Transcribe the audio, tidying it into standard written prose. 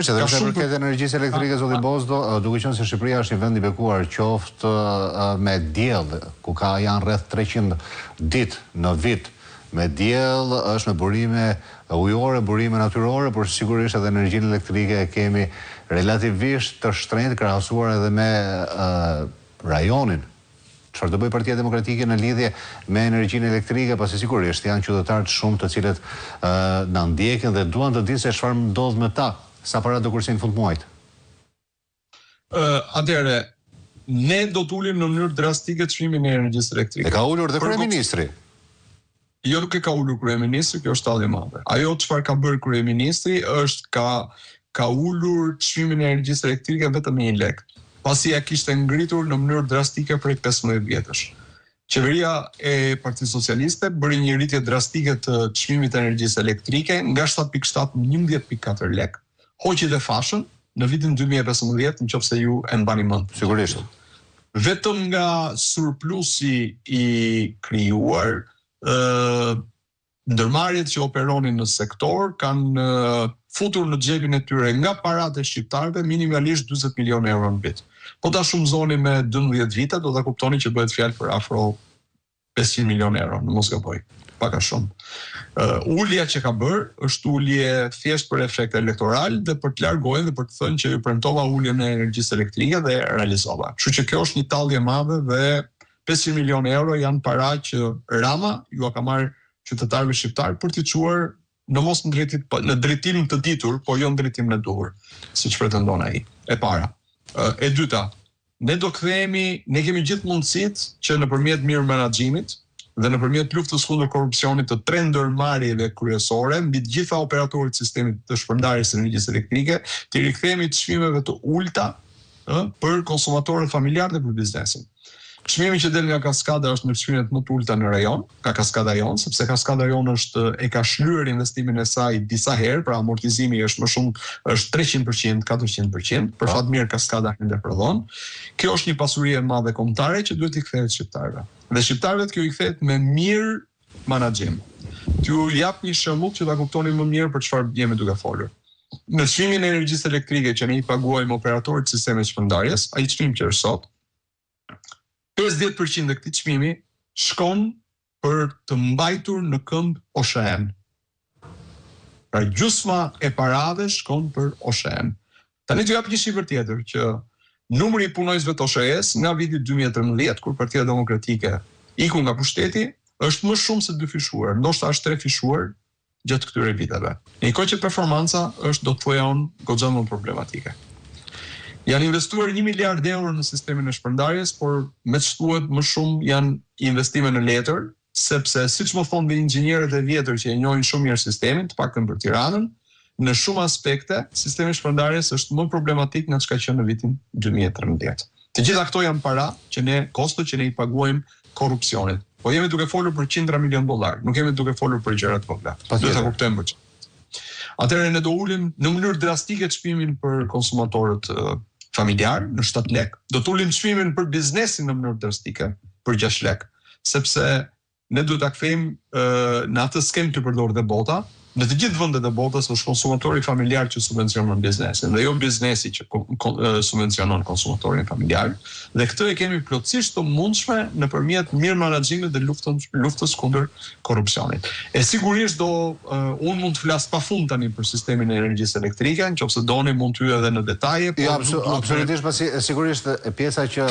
Që dhe përse përket energjisë elektrike, zoti Bozdo, duke qenë se Shqipëria është një vend i bekuar qoftë me diell, ku janë rreth 300 ditë në vit me diell, është me burime ujore, burime natyrore, por sigurisht edhe energjinë elektrike kemi relativisht të shtrenjtë krahasuar edhe me rajonin. Çfarë do bëj Partia Demokratike në lidhje me energjinë elektrike, pasi sigurisht janë qytetarë të shumë të cilët na ndjekin dhe duan të dinë se çfarë ndodh me ta. Sa para do kursin fund muajit? Atëherë, ne do të ulim në mënyrë drastike çmimin e energjisë elektrike. E ka ulur dhe kryeministri. Jo, nuk e ka ulur kryeministri, kjo është tallje e madhe. Ajo çfarë ka bërë kryeministri është ka ulur çmimin e energjisë elektrike vetëm me 1 lek, pasi ja kishte ngritur në mënyrë drastike prej 15 vjetësh. Qeveria e Partisë Socialiste bëri një rritje drastike të çmimit të energjisë elektrike nga 7.7 në 11.4 lek. Hoqi dhe fashën në vitin 2015, nëse ju e mbani mend. Sigurisht. Vetëm nga surplusi i krijuar, ndërmarrjet që operonin në sektor kanë futur në xhepin e tyre nga paratë e shqiptarëve minimalisht 40 milionë euro në vit. Po ta shumëzoni me 12 vite, do ta kuptoni që bëhet fjalë për afro 500 milionë euro, në mos gaboj. Pak a shumë. Ulja që ka bërë është ulje thjesht për efekt elektoral dhe për të largohen dhe për të thënë që ju premtova uljen e energjisë elektrike dhe realizova. Kështu që kjo është një tallje e madhe dhe 500 milionë euro janë para që Rama ju ka marrë qytetarëve shqiptar për t'i çuar në mos në drejtim të ditur, po jo në drejtim në duhur, siç pretendon ai. E para. E dyta, ne kemi gjithë mundësitë që nëpërmjet mirë menaxhimit dhe nëpërmjet luftës kundër korrupsionit të 3 ndërmarrjeve kryesore mbi të gjitha operatorët e sistemit të shpërndarjes së energjisë elektrike, të rikthehemi të çmimeve të ulta për konsumatorët familjarë dhe për biznesin. Çmimi që del nga Kaskada është në çmimet më të ulta në rajon, ka Kaskada Jon, sepse Kaskada Jon e ka shlyer investimin e saj disa herë, pra amortizimi është më shumë, është 300%, 400%, për fat mirë Kaskada ende prodhon. Kjo është një pasuri e madhe kombëtare që duhet i kthehet shqiptarëve. Dhe shqiptarëve kjo i kthehet me mirë menaxhim. T'ju jap një shembull që ta kuptoni më mirë për çfarë jemi duke folur. Në çmimin e energjisë elektrike që ne i paguajmë operatorët e sistemit shpërndarjes, ai çmim që është sot, 50% e këtij çmimi shkon për të mbajtur në këmbë OSHE-n. Pra gjysma e parave shkon për OSHE-n. Tani t'ju jap një shifër tjetër që numri i punojësve të OSHE-s nga viti 2013, kur Partia Demokratike iku nga pushteti, është më shumë se 2 fishuar, ndoshta është 3 fishuar gjatë këtyre viteve. Në një kohë që performanca është, do të thoja unë, goxha më problematike. Janë investuar 1 miliard euro në sistemin e shpërndarjes, por me që thuhet më shumë janë investime në letër, sepse siç më thonë dhe inxhinierët e vjetër që e njohin shumë mirë sistemin, të paktën për Tiranën, në shumë aspekte sistemi i shpërndarjes është më problematik nga çka që në vitin 2013. Të gjitha këto janë para që ne kosto që ne i paguajmë korrupsionit. Po jemi duke folur për $100 milion, nuk jemi duke folur për gjëra të vogla. Duhet ta kuptojmë këtë. Atëherë ne do ulim në mënyrë drastike çmimin për konsumatorët familjar në 7 lek. Do të ulim çmimin për biznesin në mënyrë drastike për 6 lek, sepse ne duhet ta kthejmë në atë skemë të përdorur dhe bota. Në të gjithë vendet e botës është konsumatori familjar që subvencionon biznesin dhe jo biznesi që subvencionon konsumatorin familjar. Dhe këtë e kemi plotësisht të mundshme nëpërmjet mirë menaxhimit dhe luftës kundër korrupsionit. E sigurisht unë mund të flas pafund tani për sistemin e energjisë elektrike, nëse doni mund të hyj edhe në detaje. Jo, absolutisht, pasi sigurisht pjesa që